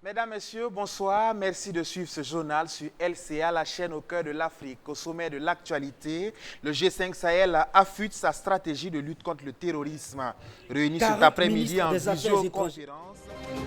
Mesdames, Messieurs, bonsoir. Merci de suivre ce journal sur LCA, la chaîne au cœur de l'Afrique. Au sommet de l'actualité, le G5 Sahel affûte sa stratégie de lutte contre le terrorisme. Réunis cet après-midi en visioconférence,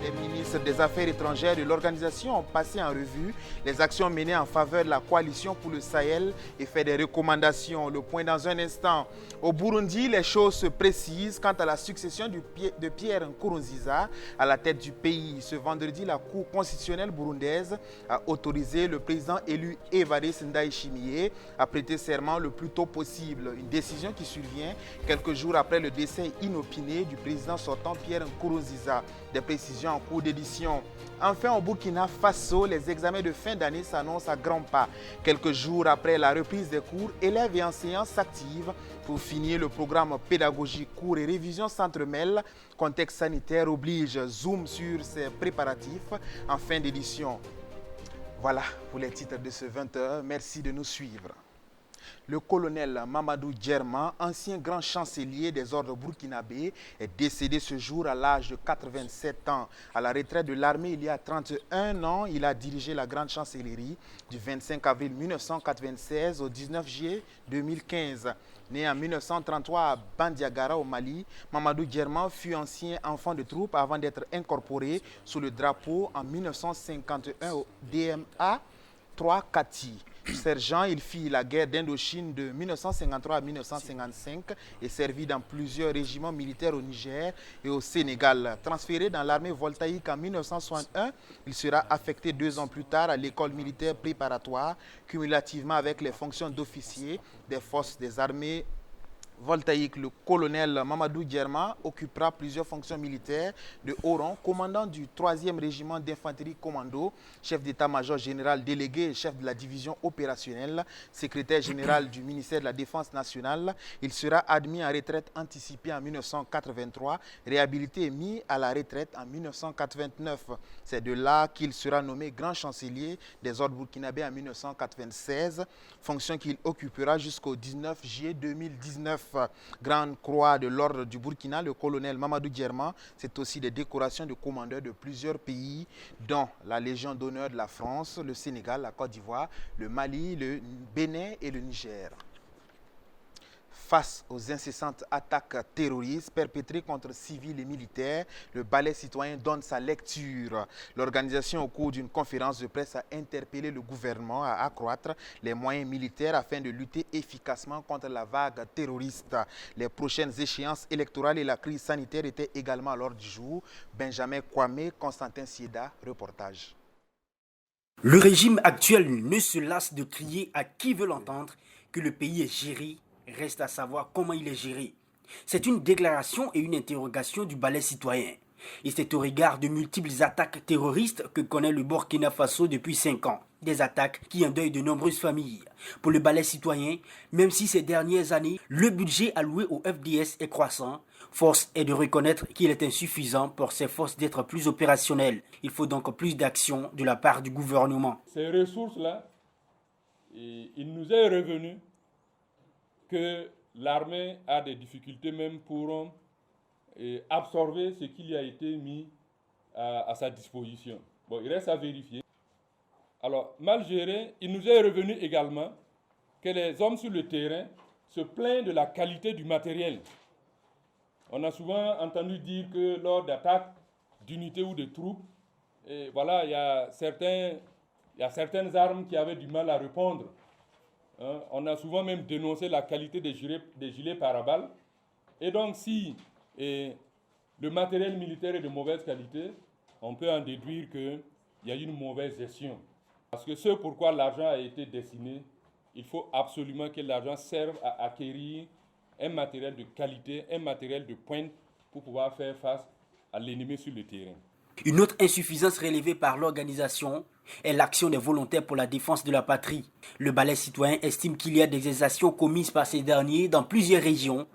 les ministres des Affaires étrangères de l'organisation ont passé en revue les actions menées en faveur de la coalition pour le Sahel et fait des recommandations. Le point dans un instant. Au Burundi, les choses se précisent quant à la succession de Pierre Nkurunziza à la tête du pays. Ce vendredi, la Cour constitutionnelle burundaise a autorisé le président élu Evariste Ndayishimiye à prêter serment le plus tôt possible. Une décision qui survient quelques jours après le décès inopiné du président sortant Pierre Nkurunziza. Des précisions en cours d'édition. Enfin, au Burkina Faso, les examens de fin d'année s'annoncent à grands pas. Quelques jours après la reprise des cours, élèves et enseignants s'activent pour finir le programme pédagogique. Cours et révision s'entremêlent. Contexte sanitaire oblige. Zoom sur ces préparatifs en fin d'édition. Voilà pour les titres de ce 20h. Merci de nous suivre. Le colonel Mamadou Djerma, ancien grand chancelier des ordres burkinabés, est décédé ce jour à l'âge de 87 ans. À la retraite de l'armée il y a 31 ans, il a dirigé la grande chancellerie du 25 avril 1996 au 19 juillet 2015. Né en 1933 à Bandiagara au Mali, Mamadou Djerma fut ancien enfant de troupe avant d'être incorporé sous le drapeau en 1951 au DMA 3 Kati. Sergent, il fit la guerre d'Indochine de 1953 à 1955 et servit dans plusieurs régiments militaires au Niger et au Sénégal. Transféré dans l'armée voltaïque en 1961, il sera affecté 2 ans plus tard à l'école militaire préparatoire, cumulativement avec les fonctions d'officier des forces des armées voltaïque. Le colonel Mamadou Djerma occupera plusieurs fonctions militaires de haut rang, commandant du 3e régiment d'infanterie commando, chef d'état-major général délégué et chef de la division opérationnelle, secrétaire général du ministère de la Défense nationale. Il sera admis en retraite anticipée en 1983, réhabilité et mis à la retraite en 1989. C'est de là qu'il sera nommé grand chancelier des ordres burkinabés en 1996, fonction qu'il occupera jusqu'au 19 juillet 2019. Grande croix de l'ordre du Burkina, le colonel Mamadou Djerma, c'est aussi des décorations de commandeurs de plusieurs pays, dont la Légion d'honneur de la France, le Sénégal, la Côte d'Ivoire, le Mali, le Bénin et le Niger. Face aux incessantes attaques terroristes perpétrées contre civils et militaires, le ballet citoyen donne sa lecture. L'organisation, au cours d'une conférence de presse, a interpellé le gouvernement à accroître les moyens militaires afin de lutter efficacement contre la vague terroriste. Les prochaines échéances électorales et la crise sanitaire étaient également à l'ordre du jour. Benjamin Kwame, Constantin Sieda, reportage. Le régime actuel ne se lasse de crier à qui veut l'entendre que le pays est géré. Reste à savoir comment il est géré. C'est une déclaration et une interrogation du ballet citoyen. Et c'est au regard de multiples attaques terroristes que connaît le Burkina Faso depuis 5 ans. Des attaques qui endeuillent de nombreuses familles. Pour le ballet citoyen, même si ces dernières années, le budget alloué au FDS est croissant, force est de reconnaître qu'il est insuffisant pour ces forces d'être plus opérationnelles. Il faut donc plus d'action de la part du gouvernement. Ces ressources-là, il nous est revenu que l'armée a des difficultés même pour absorber ce qui a été mis à sa disposition. Bon, il reste à vérifier. Alors, mal géré, il nous est revenu également que les hommes sur le terrain se plaignent de la qualité du matériel. On a souvent entendu dire que lors d'attaques d'unités ou de troupes, voilà, il y a certaines armes qui avaient du mal à répondre. On a souvent même dénoncé la qualité des gilets pare-balles. Et donc, si le matériel militaire est de mauvaise qualité, on peut en déduire qu'il y a une mauvaise gestion. Parce que ce pourquoi l'argent a été destiné, il faut absolument que l'argent serve à acquérir un matériel de qualité, un matériel de pointe pour pouvoir faire face à l'ennemi sur le terrain. Une autre insuffisance relevée par l'organisation est l'action des volontaires pour la défense de la patrie. Le ballet citoyen estime qu'il y a des exactions commises par ces derniers dans plusieurs régions.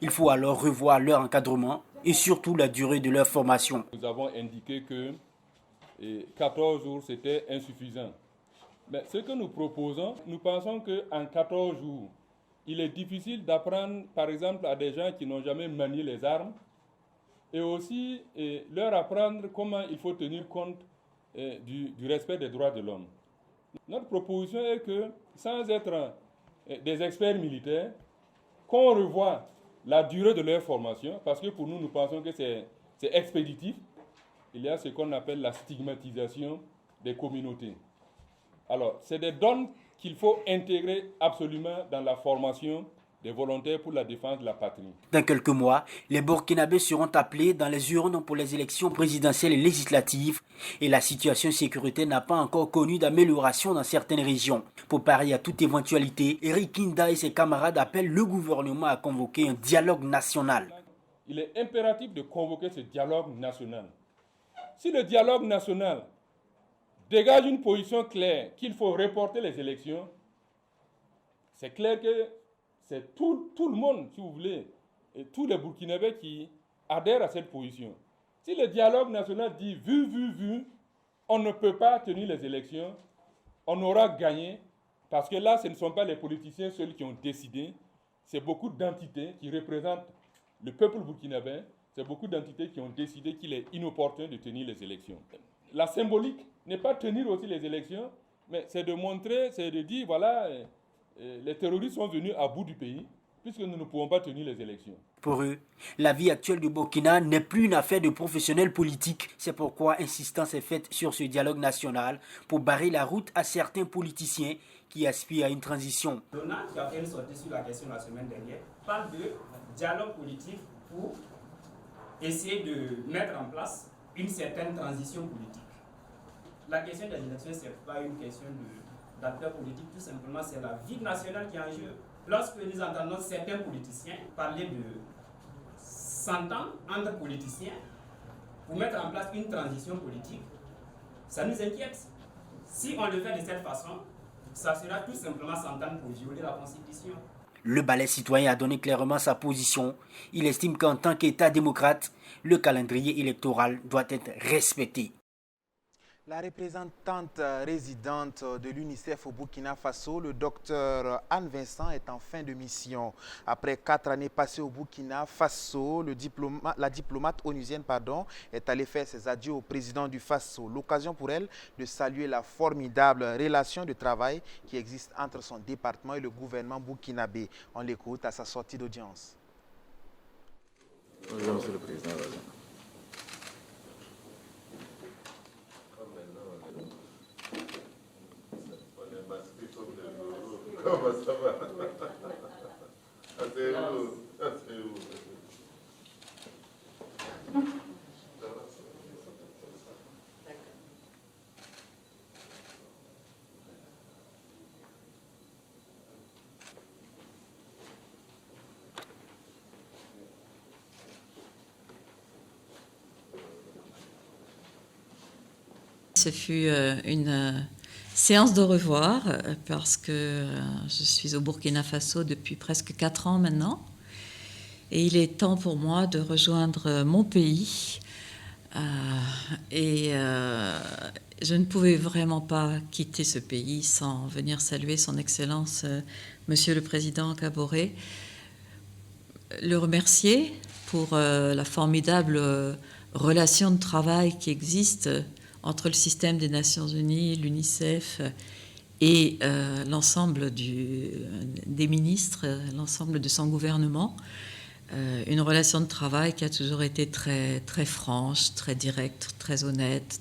Il faut alors revoir leur encadrement et surtout la durée de leur formation. Nous avons indiqué que 14 jours c'était insuffisant. Mais ce que nous proposons, nous pensons qu'en 14 jours, il est difficile d'apprendre par exemple à des gens qui n'ont jamais manié les armes et aussi leur apprendre comment il faut tenir compte du respect des droits de l'homme. Notre proposition est que, sans être des experts militaires, qu'on revoie la durée de leur formation, parce que pour nous, nous pensons que c'est expéditif. Il y a ce qu'on appelle la stigmatisation des communautés. Alors, c'est des donnes qu'il faut intégrer absolument dans la formation des volontaires pour la défense de la patrie. Dans quelques mois, les Burkinabés seront appelés dans les urnes pour les élections présidentielles et législatives et la situation sécuritaire n'a pas encore connu d'amélioration dans certaines régions. Pour parier à toute éventualité, Eric Kinda et ses camarades appellent le gouvernement à convoquer un dialogue national. Il est impératif de convoquer ce dialogue national. Si le dialogue national dégage une position claire qu'il faut reporter les élections, c'est clair que c'est tout le monde, si vous voulez, et tous les Burkinabés qui adhèrent à cette position. Si le dialogue national dit vu, on ne peut pas tenir les élections, on aura gagné, parce que là, ce ne sont pas les politiciens seuls qui ont décidé, c'est beaucoup d'entités qui représentent le peuple burkinabé, c'est beaucoup d'entités qui ont décidé qu'il est inopportun de tenir les élections. La symbolique n'est pas tenir aussi les élections, mais c'est de montrer, c'est de dire, voilà, les terroristes sont venus à bout du pays, puisque nous ne pouvons pas tenir les élections. Pour eux, la vie actuelle du Burkina n'est plus une affaire de professionnels politiques. C'est pourquoi insistance est faite sur ce dialogue national pour barrer la route à certains politiciens qui aspirent à une transition. Donald, qui a fait une sortie sur la question la semaine dernière, parle de dialogue politique pour essayer de mettre en place une certaine transition politique. La question des élections, ce n'est pas une question d'acteurs politiques, tout simplement, c'est la vie nationale qui est en jeu. Lorsque nous entendons certains politiciens parler de s'entendre entre politiciens pour mettre en place une transition politique, ça nous inquiète. Si on le fait de cette façon, ça sera tout simplement s'entendre pour violer la Constitution. Le balai citoyen a donné clairement sa position. Il estime qu'en tant qu'État démocrate, le calendrier électoral doit être respecté. La représentante résidente de l'UNICEF au Burkina Faso, le docteur Anne Vincent, est en fin de mission. Après 4 années passées au Burkina Faso, la diplomate onusienne est allée faire ses adieux au président du Faso. L'occasion pour elle de saluer la formidable relation de travail qui existe entre son département et le gouvernement burkinabé. On l'écoute à sa sortie d'audience. Bonjour, Monsieur le Président. Comment ça va? Asseyez-vous, asseyez-vous. Ce fut une séance de revoir parce que je suis au Burkina Faso depuis presque 4 ans maintenant et il est temps pour moi de rejoindre mon pays et je ne pouvais vraiment pas quitter ce pays sans venir saluer son Excellence Monsieur le Président Kaboré, le remercier pour la formidable relation de travail qui existe entre le système des Nations Unies, l'UNICEF et l'ensemble des ministres, l'ensemble de son gouvernement. Une relation de travail qui a toujours été très, très franche, très directe, très honnête,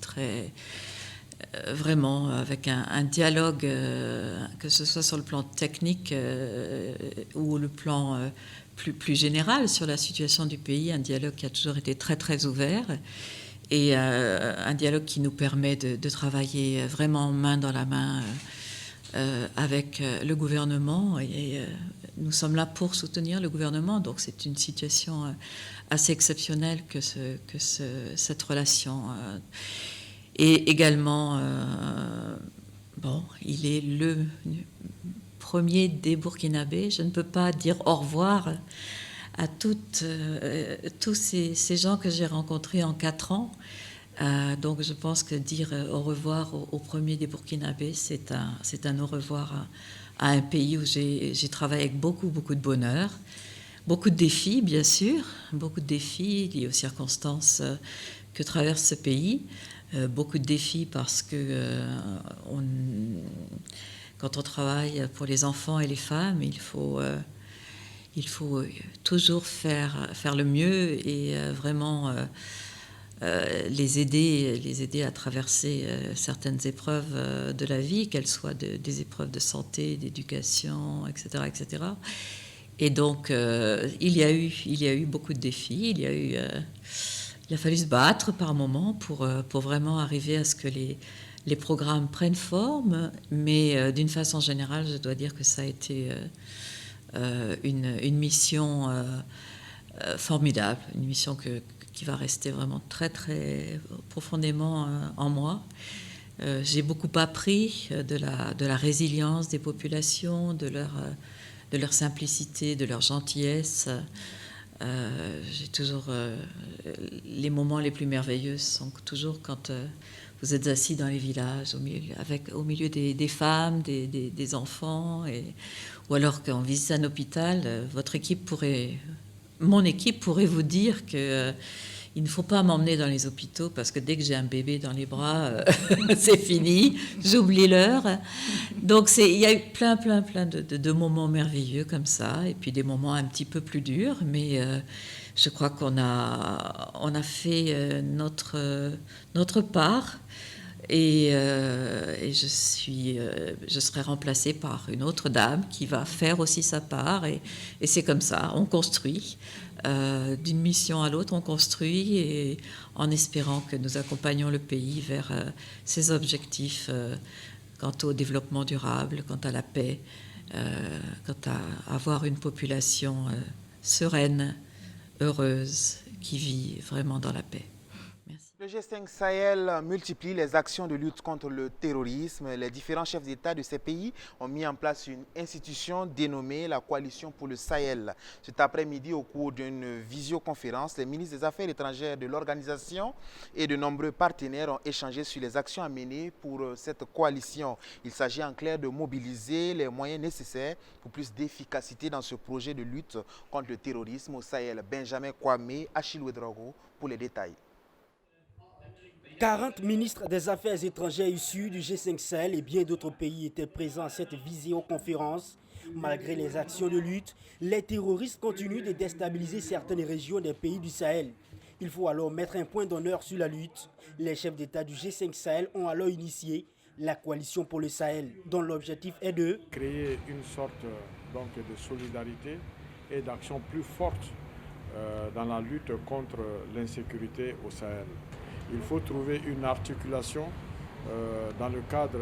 vraiment avec un dialogue, que ce soit sur le plan technique ou le plan plus général sur la situation du pays, un dialogue qui a toujours été très, très ouvert. Et un dialogue qui nous permet de travailler vraiment main dans la main avec le gouvernement. Et nous sommes là pour soutenir le gouvernement. Donc c'est une situation assez exceptionnelle que cette relation. Et également, il est le premier des Burkinabés. Je ne peux pas dire au revoir à tous ces gens que j'ai rencontrés en 4 ans. Donc je pense que dire au revoir au premier des Burkinabés, c'est un au revoir à un pays où j'ai travaillé avec beaucoup de bonheur, beaucoup de défis bien sûr, beaucoup de défis liés aux circonstances que traverse ce pays. Beaucoup de défis parce que quand on travaille pour les enfants et les femmes, il faut toujours faire le mieux et vraiment les aider à traverser certaines épreuves de la vie, qu'elles soient des épreuves de santé, d'éducation, etc., etc. Et donc, il y a eu beaucoup de défis. Il a fallu se battre par moments pour vraiment arriver à ce que les programmes prennent forme. Mais d'une façon générale, je dois dire que ça a été une mission formidable, une mission qui va rester vraiment très, très profondément en moi. J'ai beaucoup appris de la résilience des populations, de leur simplicité, de leur gentillesse. J'ai toujours les moments les plus merveilleux sont toujours quand vous êtes assis dans les villages au milieu des femmes, des enfants, ou alors qu'on visite un hôpital. Mon équipe pourrait vous dire que il ne faut pas m'emmener dans les hôpitaux parce que dès que j'ai un bébé dans les bras, c'est fini, j'oublie l'heure. Donc il y a eu plein de moments merveilleux comme ça, et puis des moments un petit peu plus durs, mais je crois qu'on a fait notre part. Et je serai remplacée par une autre dame qui va faire aussi sa part, et c'est comme ça, on construit. D'une mission à l'autre, on construit, et en espérant que nous accompagnons le pays vers ses objectifs quant au développement durable, quant à la paix, quant à avoir une population sereine, heureuse, qui vit vraiment dans la paix. Le G5 Sahel multiplie les actions de lutte contre le terrorisme. Les différents chefs d'État de ces pays ont mis en place une institution dénommée la Coalition pour le Sahel. Cet après-midi, au cours d'une visioconférence, les ministres des Affaires étrangères de l'organisation et de nombreux partenaires ont échangé sur les actions à mener pour cette coalition. Il s'agit en clair de mobiliser les moyens nécessaires pour plus d'efficacité dans ce projet de lutte contre le terrorisme au Sahel. Benjamin Kwame, Achille Ouedraogo pour les détails. 40 ministres des Affaires étrangères issus du G5 Sahel et bien d'autres pays étaient présents à cette visioconférence. Malgré les actions de lutte, les terroristes continuent de déstabiliser certaines régions des pays du Sahel. Il faut alors mettre un point d'honneur sur la lutte. Les chefs d'État du G5 Sahel ont alors initié la coalition pour le Sahel, dont l'objectif est de créer une sorte de solidarité et d'action plus forte dans la lutte contre l'insécurité au Sahel. Il faut trouver une articulation dans le cadre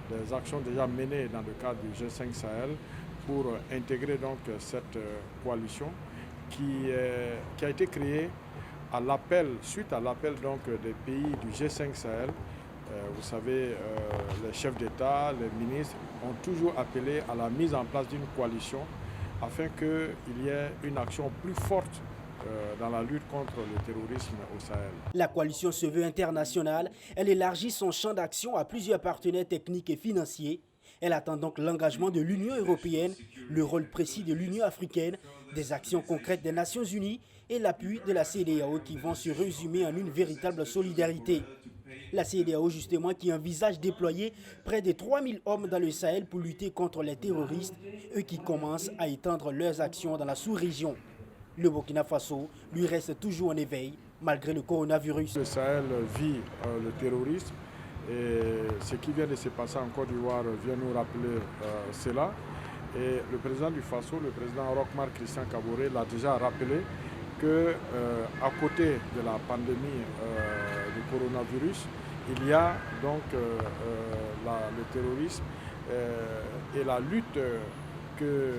des actions déjà menées dans le cadre du G5 Sahel pour intégrer donc cette coalition qui a été créée suite à l'appel donc des pays du G5 Sahel. Vous savez, les chefs d'État, les ministres ont toujours appelé à la mise en place d'une coalition afin qu'il y ait une action plus forte dans la lutte contre le terrorisme au Sahel. La coalition se veut internationale. Elle élargit son champ d'action à plusieurs partenaires techniques et financiers. Elle attend donc l'engagement de l'Union européenne, le rôle précis de l'Union africaine, des actions concrètes des Nations unies et l'appui de la CEDEAO qui vont se résumer en une véritable solidarité. La CEDEAO justement qui envisage déployer près de 3000 hommes dans le Sahel pour lutter contre les terroristes, eux qui commencent à étendre leurs actions dans la sous-région. Le Burkina Faso lui reste toujours en éveil malgré le coronavirus. Le Sahel vit le terrorisme et ce qui vient de se passer en Côte d'Ivoire vient nous rappeler cela. Et le président du Faso, le président Roch-Marc Christian Kaboré, l'a déjà rappelé qu'à côté de la pandémie du coronavirus, il y a donc le terrorisme et la lutte que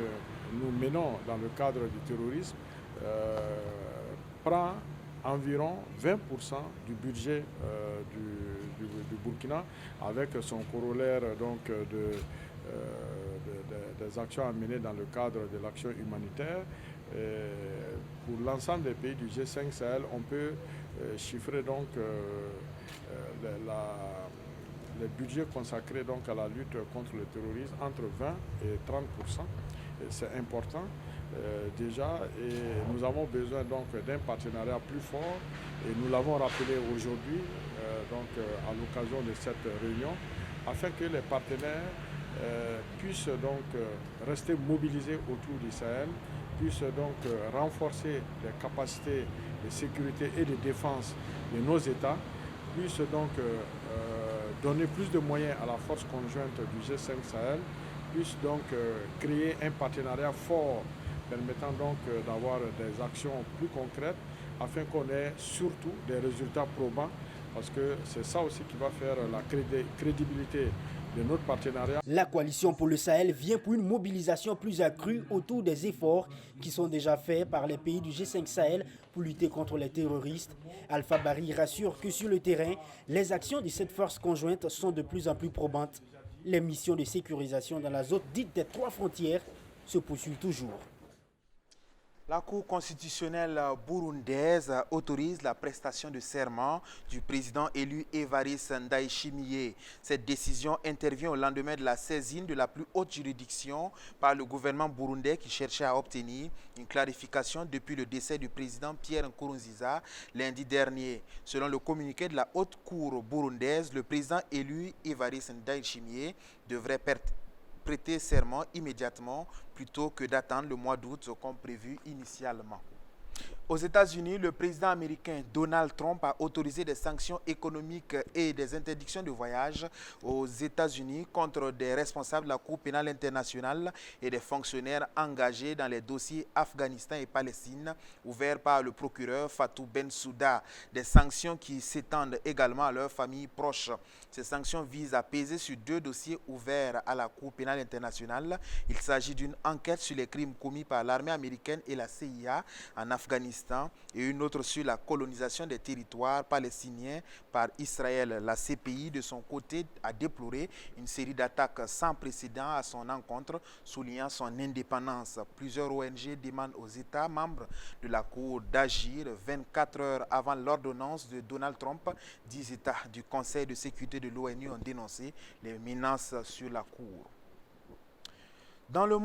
nous menons dans le cadre du terrorisme prend environ 20% du budget du Burkina, avec son corollaire donc des actions à mener dans le cadre de l'action humanitaire. Pour l'ensemble des pays du G5 Sahel, on peut chiffrer donc les budgets consacrés donc à la lutte contre le terrorisme entre 20 et 30%. C'est important déjà, et nous avons besoin donc d'un partenariat plus fort, et nous l'avons rappelé aujourd'hui à l'occasion de cette réunion, afin que les partenaires puissent donc rester mobilisés autour du Sahel, puissent donc renforcer les capacités de sécurité et de défense de nos États, puissent donc donner plus de moyens à la force conjointe du G5 Sahel, puissent donc créer un partenariat fort permettant donc d'avoir des actions plus concrètes afin qu'on ait surtout des résultats probants, parce que c'est ça aussi qui va faire la crédibilité de notre partenariat. La coalition pour le Sahel vient pour une mobilisation plus accrue autour des efforts qui sont déjà faits par les pays du G5 Sahel pour lutter contre les terroristes. Alpha Barry rassure que sur le terrain, les actions de cette force conjointe sont de plus en plus probantes. Les missions de sécurisation dans la zone dite des 3 frontières se poursuivent toujours. La Cour constitutionnelle burundaise autorise la prestation de serment du président élu Evariste Ndayishimiye. Cette décision intervient au lendemain de la saisine de la plus haute juridiction par le gouvernement burundais qui cherchait à obtenir une clarification depuis le décès du président Pierre Nkurunziza lundi dernier. Selon le communiqué de la haute cour burundaise, le président élu Evariste Ndayishimiye devrait prêter serment immédiatement plutôt que d'attendre le mois d'août comme prévu initialement. Aux États-Unis, le président américain Donald Trump a autorisé des sanctions économiques et des interdictions de voyage aux États-Unis contre des responsables de la Cour pénale internationale et des fonctionnaires engagés dans les dossiers Afghanistan et Palestine ouverts par le procureur Fatou Bensouda. Des sanctions qui s'étendent également à leurs familles proches. Ces sanctions visent à peser sur 2 dossiers ouverts à la Cour pénale internationale. Il s'agit d'une enquête sur les crimes commis par l'armée américaine et la CIA en Afghanistan et une autre sur la colonisation des territoires palestiniens par Israël. La CPI, de son côté, a déploré une série d'attaques sans précédent à son encontre, soulignant son indépendance. Plusieurs ONG demandent aux États membres de la Cour d'agir 24 heures avant l'ordonnance de Donald Trump. 10 États du Conseil de sécurité de l'ONU ont dénoncé les menaces sur la Cour. Dans le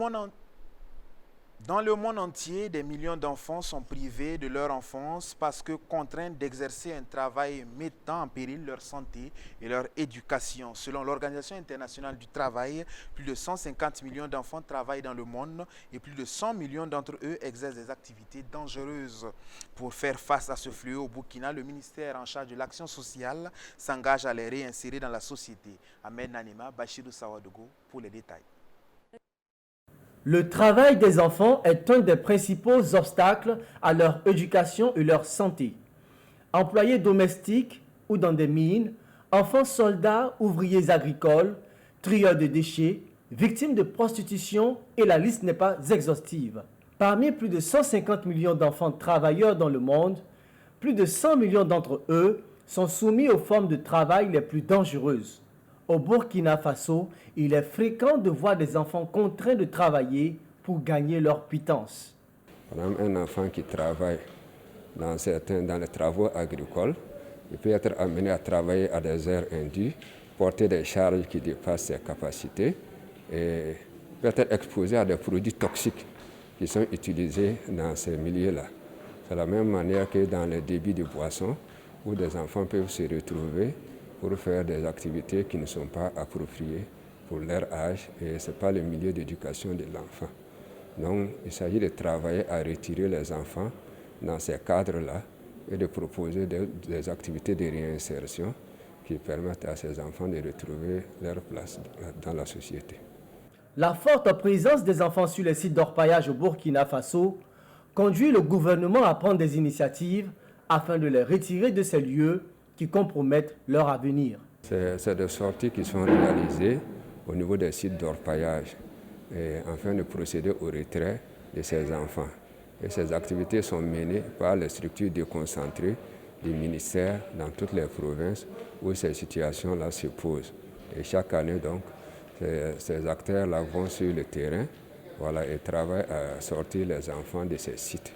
monde entier, des millions d'enfants sont privés de leur enfance parce que contraints d'exercer un travail mettant en péril leur santé et leur éducation. Selon l'Organisation internationale du travail, plus de 150 millions d'enfants travaillent dans le monde et plus de 100 millions d'entre eux exercent des activités dangereuses. Pour faire face à ce fléau au Burkina, le ministère en charge de l'action sociale s'engage à les réinsérer dans la société. Ahmed Nanema, Bachirou Sawadogo pour les détails. Le travail des enfants est un des principaux obstacles à leur éducation et leur santé. Employés domestiques ou dans des mines, enfants soldats, ouvriers agricoles, trieurs de déchets, victimes de prostitution et la liste n'est pas exhaustive. Parmi plus de 150 millions d'enfants travailleurs dans le monde, plus de 100 millions d'entre eux sont soumis aux formes de travail les plus dangereuses. Au Burkina Faso, il est fréquent de voir des enfants contraints de travailler pour gagner leur pitance. Par exemple, un enfant qui travaille dans les travaux agricoles, il peut être amené à travailler à des heures indues, porter des charges qui dépassent ses capacités et peut être exposé à des produits toxiques qui sont utilisés dans ces milieux-là. C'est de la même manière que dans les débits de boissons, où des enfants peuvent se retrouver pour faire des activités qui ne sont pas appropriées pour leur âge et ce n'est pas le milieu d'éducation de l'enfant. Donc il s'agit de travailler à retirer les enfants dans ces cadres-là et de proposer des activités de réinsertion qui permettent à ces enfants de retrouver leur place dans la société. La forte présence des enfants sur les sites d'orpaillage au Burkina Faso conduit le gouvernement à prendre des initiatives afin de les retirer de ces lieux qui compromettent leur avenir. C'est des sorties qui sont réalisées au niveau des sites d'orpaillage afin de procéder au retrait de ces enfants. Et ces activités sont menées par les structures déconcentrées du ministère dans toutes les provinces où ces situations-là se posent. Et chaque année, donc, ces acteurs-là vont sur le terrain et travaillent à sortir les enfants de ces sites.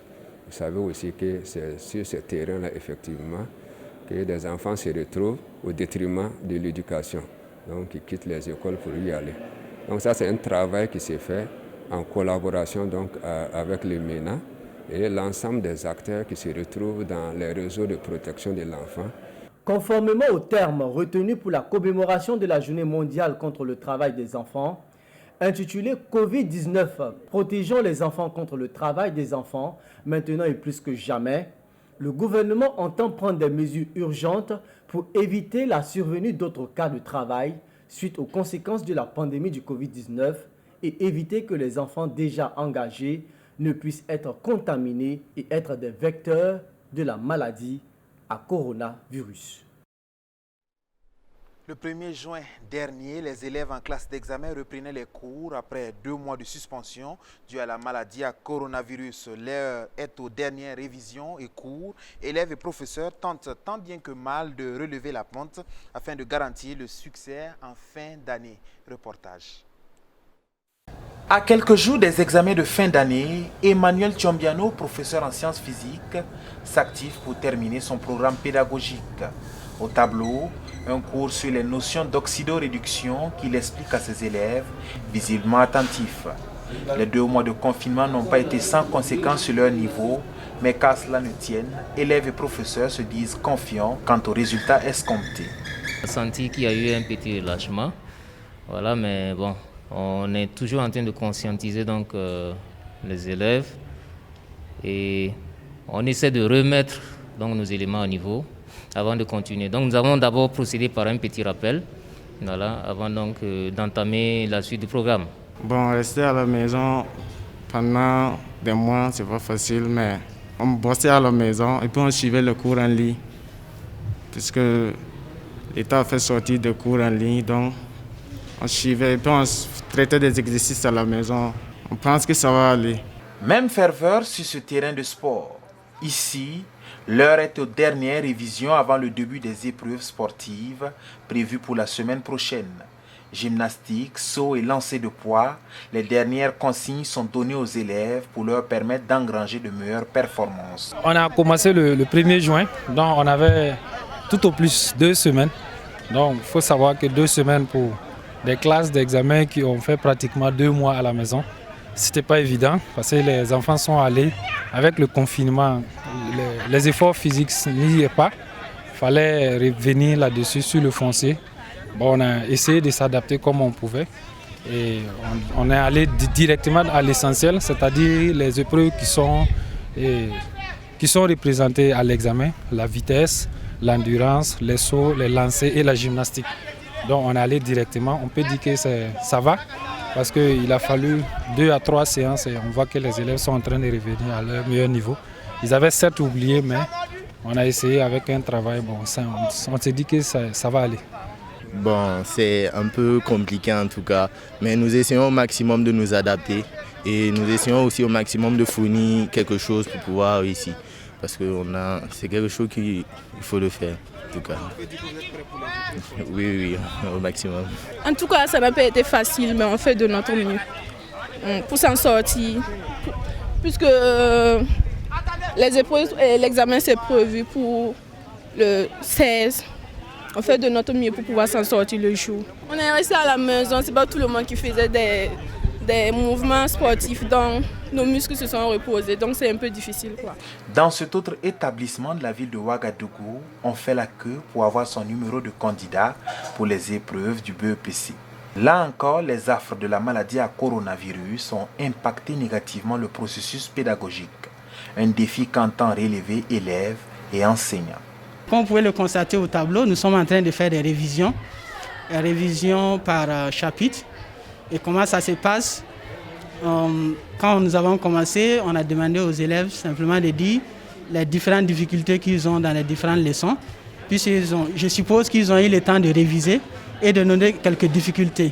Vous savez aussi que c'est sur ce terrain-là, effectivement, que des enfants se retrouvent au détriment de l'éducation. Donc, ils quittent les écoles pour y aller. Donc ça, c'est un travail qui s'est fait en collaboration donc, avec le MENA et l'ensemble des acteurs qui se retrouvent dans les réseaux de protection de l'enfant. Conformément aux termes retenus pour la commémoration de la Journée mondiale contre le travail des enfants, intitulée Covid-19, protégeons les enfants contre le travail des enfants, maintenant et plus que jamais, le gouvernement entend prendre des mesures urgentes pour éviter la survenue d'autres cas de travail suite aux conséquences de la pandémie du Covid-19 et éviter que les enfants déjà engagés ne puissent être contaminés et être des vecteurs de la maladie à coronavirus. Le 1er juin dernier, les élèves en classe d'examen reprenaient les cours après 2 mois de suspension due à la maladie à coronavirus. L'heure est aux dernières révisions et cours. Élèves et professeurs tentent tant bien que mal de relever la pente afin de garantir le succès en fin d'année. Reportage. À quelques jours des examens de fin d'année, Emmanuel Thiombiano, professeur en sciences physiques, s'active pour terminer son programme pédagogique. Au tableau, un cours sur les notions d'oxydoréduction qu'il explique à ses élèves, visiblement attentifs. Les 2 mois de confinement n'ont pas été sans conséquence sur leur niveau, mais qu'à cela ne tienne, élèves et professeurs se disent confiants quant aux résultats escomptés. On a senti qu'il y a eu un petit relâchement, voilà, mais bon, on est toujours en train de conscientiser donc les élèves et on essaie de remettre donc nos éléments au niveau avant de continuer. Donc nous avons d'abord procédé par un petit rappel, voilà, avant donc d'entamer la suite du programme. Bon, rester à la maison pendant des mois, c'est pas facile, mais on bossait à la maison et puis on suivait le cours en ligne, puisque l'État a fait sortir des cours en ligne, donc on suivait et puis on traitait des exercices à la maison. On pense que ça va aller. Même ferveur sur ce terrain de sport. Ici, l'heure est aux dernières révisions avant le début des épreuves sportives prévues pour la semaine prochaine. Gymnastique, saut et lancer de poids, les dernières consignes sont données aux élèves pour leur permettre d'engranger de meilleures performances. On a commencé le 1er juin, donc on avait tout au plus 2 semaines. Donc il faut savoir que 2 semaines pour des classes d'examen qui ont fait pratiquement 2 mois à la maison. C'était pas évident parce que les enfants sont allés avec le confinement. Les efforts physiques n'y étaient pas. Il fallait revenir là-dessus sur le foncier. Bon, on a essayé de s'adapter comme on pouvait. Et on est allé directement à l'essentiel, c'est-à-dire les épreuves qui sont représentées à l'examen, la vitesse, l'endurance, les sauts, les lancers et la gymnastique. Donc on est allé directement, on peut dire que ça va. Parce qu'il a fallu 2 à 3 séances et on voit que les élèves sont en train de revenir à leur meilleur niveau. Ils avaient certes oublié, mais on a essayé avec un travail. Bon, on s'est dit que ça va aller. Bon, c'est un peu compliqué en tout cas, mais nous essayons au maximum de nous adapter et nous essayons aussi au maximum de fournir quelque chose pour pouvoir réussir. Parce que c'est quelque chose qu'il faut le faire. En tout cas. Oui, au maximum. En tout cas, ça n'a pas été facile, mais on fait de notre mieux pour s'en sortir. Puisque les épreuves et l'examen c'est prévu pour le 16. On fait de notre mieux pour pouvoir s'en sortir le jour. On est resté à la maison, c'est pas tout le monde qui faisait des mouvements sportifs, donc nos muscles se sont reposés, donc c'est un peu difficile, quoi. Dans cet autre établissement de la ville de Ouagadougou, on fait la queue pour avoir son numéro de candidat pour les épreuves du BEPC. Là encore, les affres de la maladie à coronavirus ont impacté négativement le processus pédagogique. Un défi qu'entend relever élèves et enseignants. Comme vous pouvez le constater au tableau, nous sommes en train de faire des révisions par chapitre. Et comment ça se passe? Quand nous avons commencé, on a demandé aux élèves simplement de dire les différentes difficultés qu'ils ont dans les différentes leçons. Puis je suppose qu'ils ont eu le temps de réviser et de noter quelques difficultés.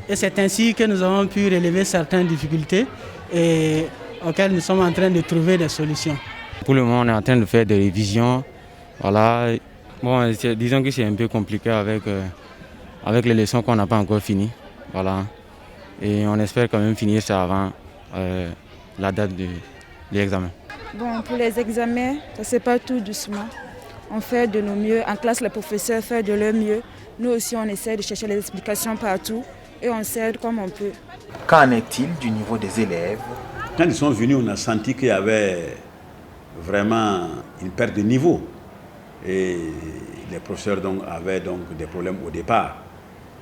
Et c'est ainsi que nous avons pu relever certaines difficultés et auxquelles nous sommes en train de trouver des solutions. Pour le moment, on est en train de faire des révisions. Voilà. Bon, disons que c'est un peu compliqué avec les leçons qu'on n'a pas encore finies. Voilà. Et on espère quand même finir ça avant la date de l'examen. Bon, pour les examens, ça se passe tout doucement. On fait de nos mieux. En classe, les professeurs font de leur mieux. Nous aussi, on essaie de chercher les explications partout et on s'aide comme on peut. Qu'en est-il du niveau des élèves? Quand ils sont venus, on a senti qu'il y avait vraiment une perte de niveau. Et les professeurs donc, avaient donc des problèmes au départ.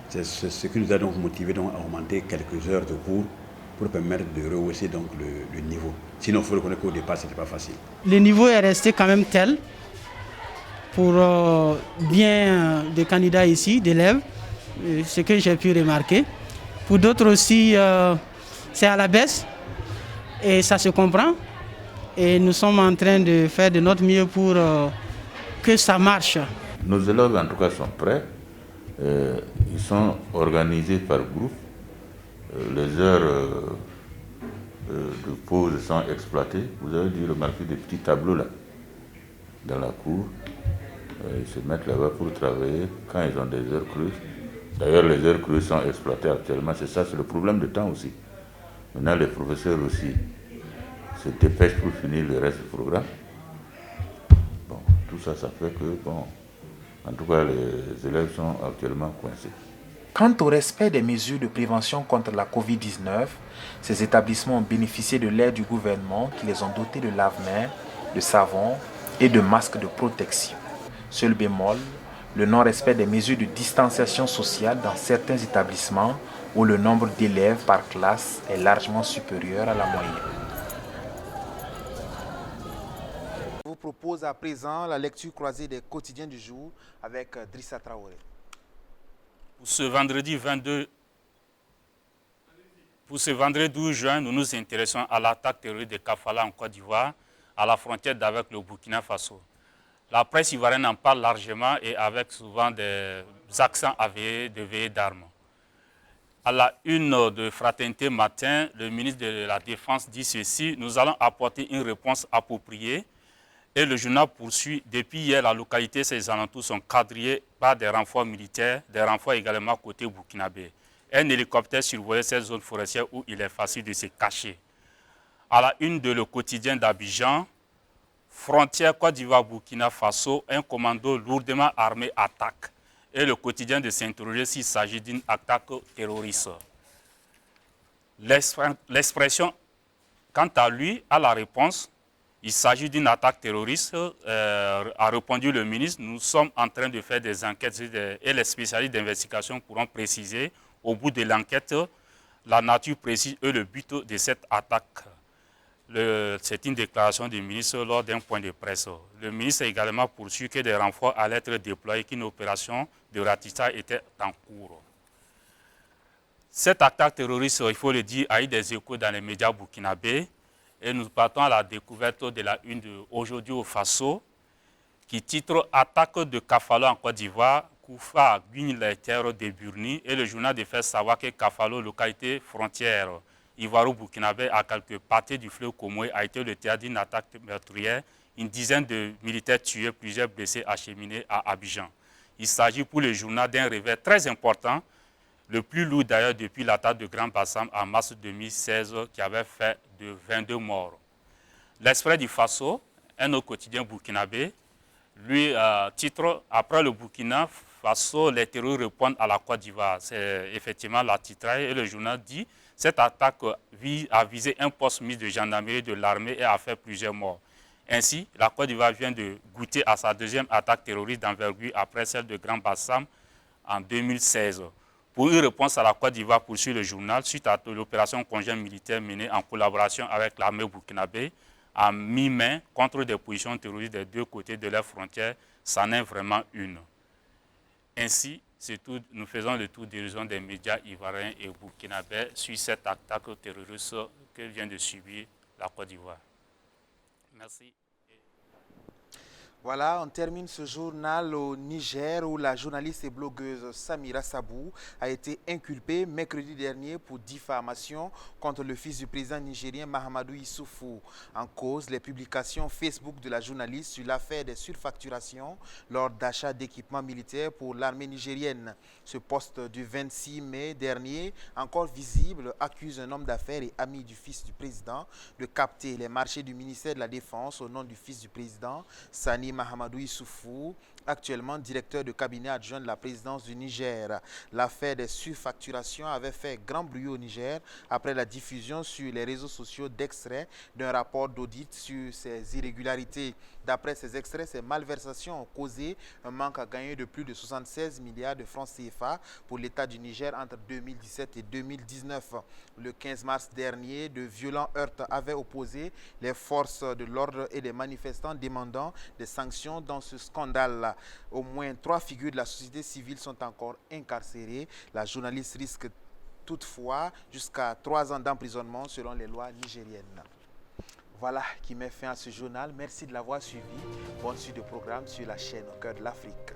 C'est ce qui nous a donc motivé donc, à augmenter quelques heures de cours pour permettre de rehausser donc, le niveau. Sinon, il faut reconnaître qu'au départ, ce n'était pas facile. Le niveau est resté quand même tel pour bien des candidats ici, d'élèves, ce que j'ai pu remarquer. Pour d'autres aussi, c'est à la baisse et ça se comprend. Et nous sommes en train de faire de notre mieux pour que ça marche. Nos élèves, en tout cas, sont prêts. Ils sont organisés par groupe. Les heures de pause sont exploitées. Vous avez dû remarquer des petits tableaux là, dans la cour. Ils se mettent là-bas pour travailler quand ils ont des heures creuses. D'ailleurs, les heures creuses sont exploitées actuellement. C'est ça, c'est le problème de temps aussi. Maintenant, les professeurs aussi se dépêchent pour finir le reste du programme. Bon, tout ça, ça fait que, bon, en tout cas, les élèves sont actuellement coincés. Quant au respect des mesures de prévention contre la Covid-19, ces établissements ont bénéficié de l'aide du gouvernement qui les ont dotés de lave-mains, de savon et de masques de protection. Seul bémol, le non-respect des mesures de distanciation sociale dans certains établissements où le nombre d'élèves par classe est largement supérieur à la moyenne. Je vous propose à présent la lecture croisée des quotidiens du jour avec Drissa Traoré. Pour ce vendredi 12 juin, nous nous intéressons à l'attaque terroriste de Kafala en Côte d'Ivoire, à la frontière avec le Burkina Faso. La presse ivoirienne en parle largement et avec souvent des accents avérés de veillée d'armes. À la une de Fraternité Matin, le ministre de la Défense dit ceci: nous allons apporter une réponse appropriée. Et le journal poursuit: depuis hier, la localité et ses alentours sont quadrillés par des renforts militaires, des renforts également côté burkinabé. Un hélicoptère survolait cette zone forestière où il est facile de se cacher. À la une de Le Quotidien d'Abidjan, frontière Côte d'Ivoire-Burkina Faso, un commando lourdement armé attaque. Et le quotidien de s'interroger s'il s'agit d'une attaque terroriste. L'expression, quant à lui, a la réponse: il s'agit d'une attaque terroriste, a répondu le ministre. Nous sommes en train de faire des enquêtes et les spécialistes d'investigation pourront préciser au bout de l'enquête la nature précise et le but de cette attaque. C'est une déclaration du ministre lors d'un point de presse. Le ministre a également poursuivi que des renforts allaient être déployés, qu'une opération de ratissage était en cours. Cette attaque terroriste, il faut le dire, a eu des échos dans les médias burkinabés. Et nous partons à la découverte de la une d'aujourd'hui au Faso, qui titre « Attaque de Kafalo en Côte d'Ivoire, Koufa gagne les terres de Burni » et le journal de fait savoir que Kafalo, localité frontière ivoiro-burkinabé à quelques parties du fleuve Comoé, a été le théâtre d'une attaque meurtrière, une dizaine de militaires tués, plusieurs blessés acheminés à Abidjan. Il s'agit pour le journal d'un réveil très important, le plus lourd d'ailleurs depuis l'attaque de Grand Bassam en mars 2016 qui avait fait de 22 morts. L'Express du Faso, un autre quotidien burkinabé, lui titre « Après le Burkina Faso, les terroristes répondent à la Côte d'Ivoire ». C'est effectivement la titraille et le journal dit « Cette attaque a visé un poste mis de gendarmerie de l'armée et a fait plusieurs morts ». Ainsi, la Côte d'Ivoire vient de goûter à sa deuxième attaque terroriste d'envergure après celle de Grand Bassam en 2016. Pour une réponse à la Côte d'Ivoire, poursuit le journal, suite à l'opération conjointe militaire menée en collaboration avec l'armée burkinabé, a mis main contre des positions terroristes des deux côtés de leurs frontières, c'en est vraiment une. Ainsi, nous faisons le tour d'horizon des médias ivoiriens et burkinabés sur cette attaque terroriste que vient de subir la Côte d'Ivoire. Merci. Voilà, on termine ce journal au Niger où la journaliste et blogueuse Samira Sabou a été inculpée mercredi dernier pour diffamation contre le fils du président nigérien Mahamadou Issoufou. En cause, les publications Facebook de la journaliste sur l'affaire des surfacturations lors d'achat d'équipements militaires pour l'armée nigérienne. Ce post du 26 mai dernier, encore visible, accuse un homme d'affaires et ami du fils du président de capter les marchés du ministère de la Défense au nom du fils du président, Sani Mahamadou Issoufou, actuellement directeur de cabinet adjoint de la présidence du Niger. L'affaire des surfacturations avait fait grand bruit au Niger après la diffusion sur les réseaux sociaux d'extraits d'un rapport d'audit sur ces irrégularités. D'après ces extraits, ces malversations ont causé un manque à gagner de plus de 76 milliards de francs CFA pour l'État du Niger entre 2017 et 2019. Le 15 mars dernier, de violents heurts avaient opposé les forces de l'ordre et les manifestants demandant des sanctions dans ce scandale. Au moins 3 figures de la société civile sont encore incarcérées. La journaliste risque toutefois jusqu'à 3 ans d'emprisonnement selon les lois nigériennes. Voilà qui met fin à ce journal. Merci de l'avoir suivi. Bonne suite de programme sur la chaîne Au cœur de l'Afrique.